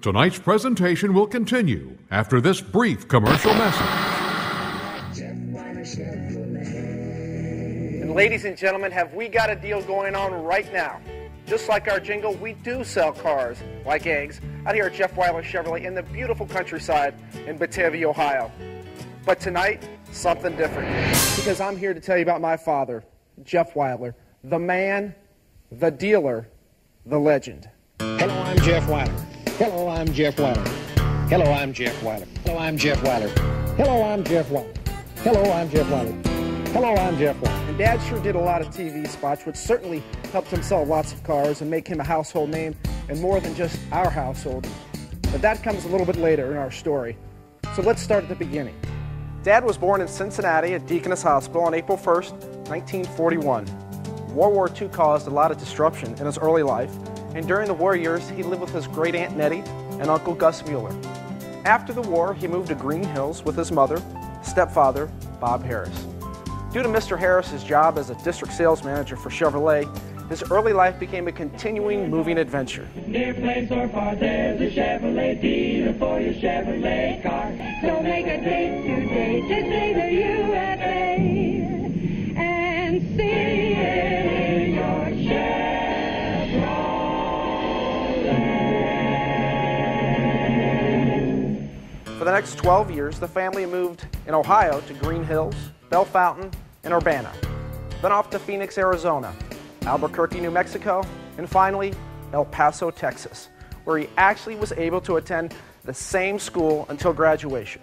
Tonight's presentation will continue after this brief commercial message. And ladies and gentlemen, have we got a deal going on right now? Just like our jingle, we do sell cars like eggs out here at Jeff Wyler Chevrolet in the beautiful countryside in Batavia, Ohio. But tonight, something different. Because I'm here to tell you about my father, Jeff Wyler, the man, the dealer, the legend. Hello, I'm Jeff Wyler. Hello, I'm Jeff Wyler. Hello, I'm Jeff Wyler. Hello, I'm Jeff Wyler. Hello, I'm Jeff Wyler. Hello, I'm Jeff Wyler. Hello, I'm Jeff Wyler. And Dad sure did a lot of TV spots, which certainly helped him sell lots of cars and make him a household name in more than just our household. But that comes a little bit later in our story. So let's start at the beginning. Dad was born in Cincinnati at Deaconess Hospital on April 1st, 1941. World War II caused a lot of disruption in his early life, and during the war years, he lived with his great-aunt Nettie and Uncle Gus Mueller. After the war, he moved to Green Hills with his mother, stepfather, Bob Harris. Due to Mr. Harris's job as a district sales manager for Chevrolet, his early life became a continuing moving adventure. Near place or far, there's a Chevrolet dealer for your Chevrolet car. So make a date today to see the USA and see it in your Chevrolet. For the next 12 years, the family moved in Ohio to Green Hills, Bellefontaine, and Urbana, then off to Phoenix, Arizona, Albuquerque, New Mexico, and finally, El Paso, Texas, where he actually was able to attend the same school until graduation.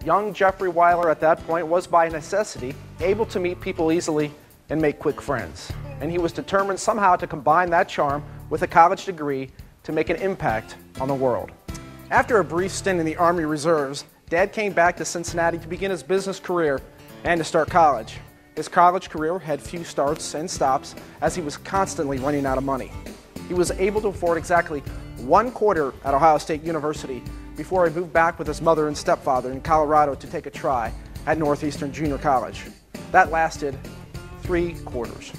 Young Jeffrey Wyler at that point was by necessity able to meet people easily and make quick friends. And he was determined somehow to combine that charm with a college degree to make an impact on the world. After a brief stint in the Army Reserves, Dad came back to Cincinnati to begin his business career and to start college. His college career had few starts and stops as he was constantly running out of money. He was able to afford exactly 1 quarter at Ohio State University before he moved back with his mother and stepfather in Colorado to take a try at Northeastern Junior College. That lasted 3 quarters.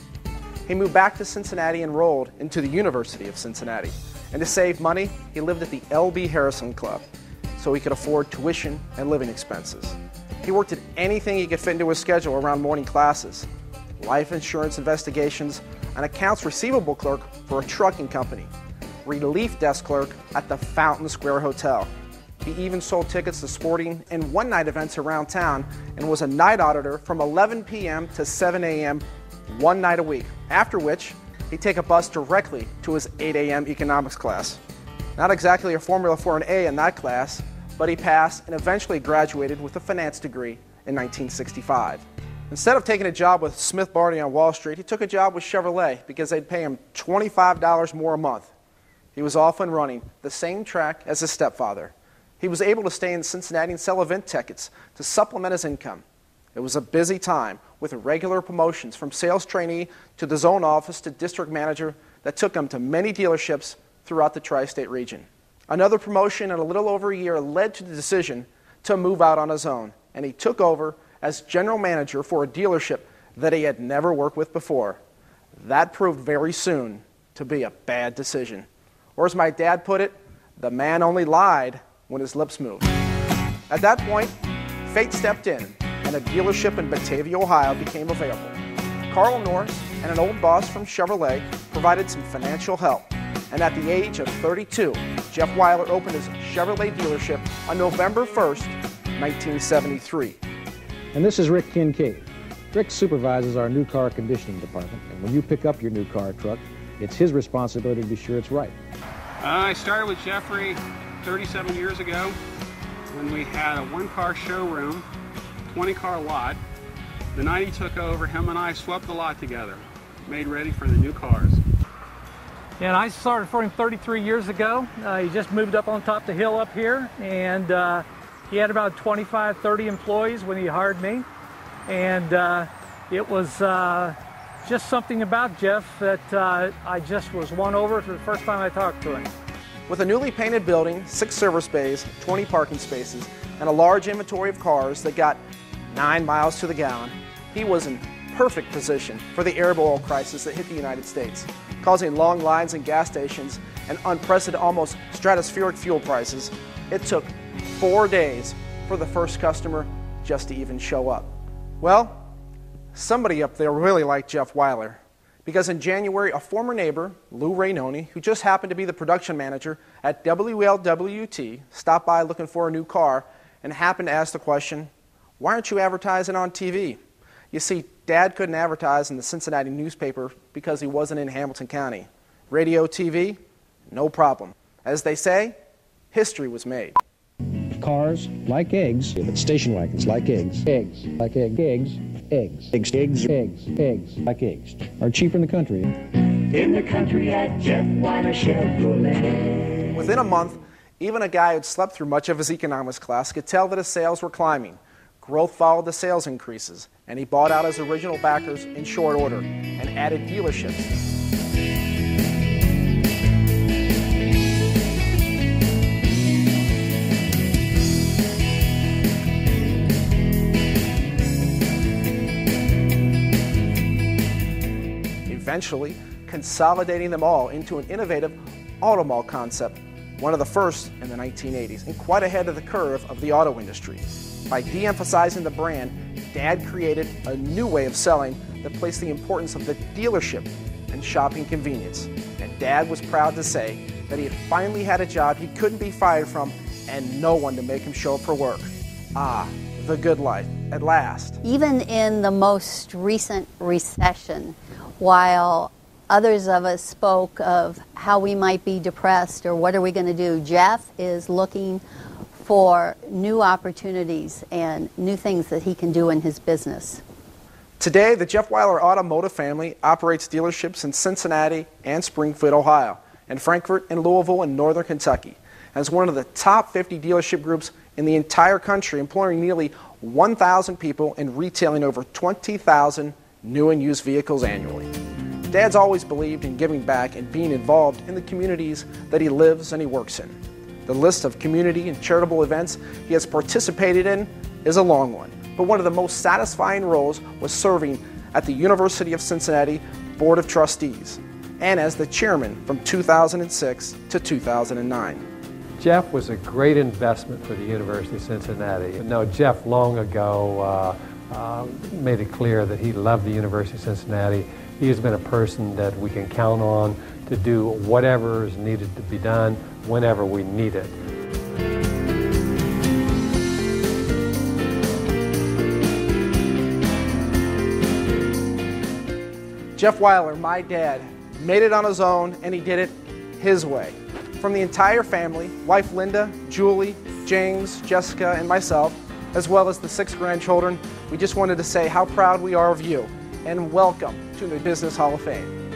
He moved back to Cincinnati and enrolled into the University of Cincinnati. And to save money, he lived at the L.B. Harrison Club so he could afford tuition and living expenses. He worked at anything he could fit into his schedule around morning classes, life insurance investigations, an accounts receivable clerk for a trucking company, relief desk clerk at the Fountain Square Hotel. He even sold tickets to sporting and one-night events around town and was a night auditor from 11 p.m. to 7 a.m. one night a week, after which he'd take a bus directly to his 8 a.m. economics class. Not exactly a formula for an A in that class, but he passed and eventually graduated with a finance degree in 1965. Instead of taking a job with Smith Barney on Wall Street, he took a job with Chevrolet because they'd pay him $25 more a month. He was off and running the same track as his stepfather. He was able to stay in Cincinnati and sell event tickets to supplement his income. It was a busy time with regular promotions from sales trainee to the zone office to district manager that took him to many dealerships throughout the tri-state region. Another promotion in a little over a year led to the decision to move out on his own, and he took over as general manager for a dealership that he had never worked with before. That proved very soon to be a bad decision. Or as my dad put it, the man only lied when his lips moved. At that point, fate stepped in, and a dealership in Batavia, Ohio became available. Carl Norris and an old boss from Chevrolet provided some financial help. And at the age of 32, Jeff Wyler opened his Chevrolet dealership on November 1st, 1973. And this is Rick Kincaid. Rick supervises our new car conditioning department, and when you pick up your new car truck, it's his responsibility to be sure it's right. I started with Jeffrey 37 years ago when we had a 1-car showroom, 20-car lot. The night he took over, him and I swept the lot together, made ready for the new cars. And I started for him 33 years ago. He just moved up on top of the hill up here, and he had about 25, 30 employees when he hired me. And it was just something about Jeff that I just was won over for the first time I talked to him. With a newly painted building, 6 service bays, 20 parking spaces, and a large inventory of cars that got 9 miles to the gallon, he was in perfect position for the air oil crisis that hit the United States. causing long lines in gas stations and unprecedented, almost stratospheric fuel prices, it took 4 days for the first customer just to even show up. Well, somebody up there really liked Jeff Wyler, because in January, a former neighbor, Lou Rainoni, who just happened to be the production manager at WLWT, stopped by looking for a new car and happened to ask the question, "Why aren't you advertising on TV?" You see, Dad couldn't advertise in the Cincinnati newspaper because he wasn't in Hamilton County. Radio, TV, no problem. As they say, history was made. Cars like eggs, but station wagons like eggs. Eggs like eggs. Eggs. Eggs. Eggs. Eggs. Eggs. Eggs like eggs are cheaper in the country. In the country at Jeff Wyler Chevrolet. Within a month, even a guy who'd slept through much of his economics class could tell that his sales were climbing. Growth followed the sales increases, and he bought out his original backers in short order and added dealerships. Eventually consolidating them all into an innovative auto mall concept, one of the first in the 1980s, and quite ahead of the curve of the auto industry. By de-emphasizing the brand, Dad created a new way of selling that placed the importance of the dealership and shopping convenience. And Dad was proud to say that he had finally had a job he couldn't be fired from and no one to make him show up for work. Ah, the good life, at last. Even in the most recent recession, while others of us spoke of how we might be depressed or what are we going to do, Jeff is looking for new opportunities and new things that he can do in his business. Today, the Jeff Wyler Automotive family operates dealerships in Cincinnati and Springfield, Ohio, and Frankfort and Louisville in northern Kentucky, as one of the top 50 dealership groups in the entire country, employing nearly 1,000 people and retailing over 20,000 new and used vehicles annually. Dad's always believed in giving back and being involved in the communities that he lives and he works in. The list of community and charitable events he has participated in is a long one, but one of the most satisfying roles was serving at the University of Cincinnati Board of Trustees and as the chairman from 2006 to 2009. Jeff was a great investment for the University of Cincinnati. No, Jeff long ago made it clear that he loved the University of Cincinnati. He has been a person that we can count on to do whatever is needed to be done whenever we need it. Jeff Wyler, my dad, made it on his own and he did it his way. From the entire family, wife Linda, Julie, James, Jessica, and myself, as well as the 6 grandchildren, we just wanted to say how proud we are of you and welcome to the Business Hall of Fame.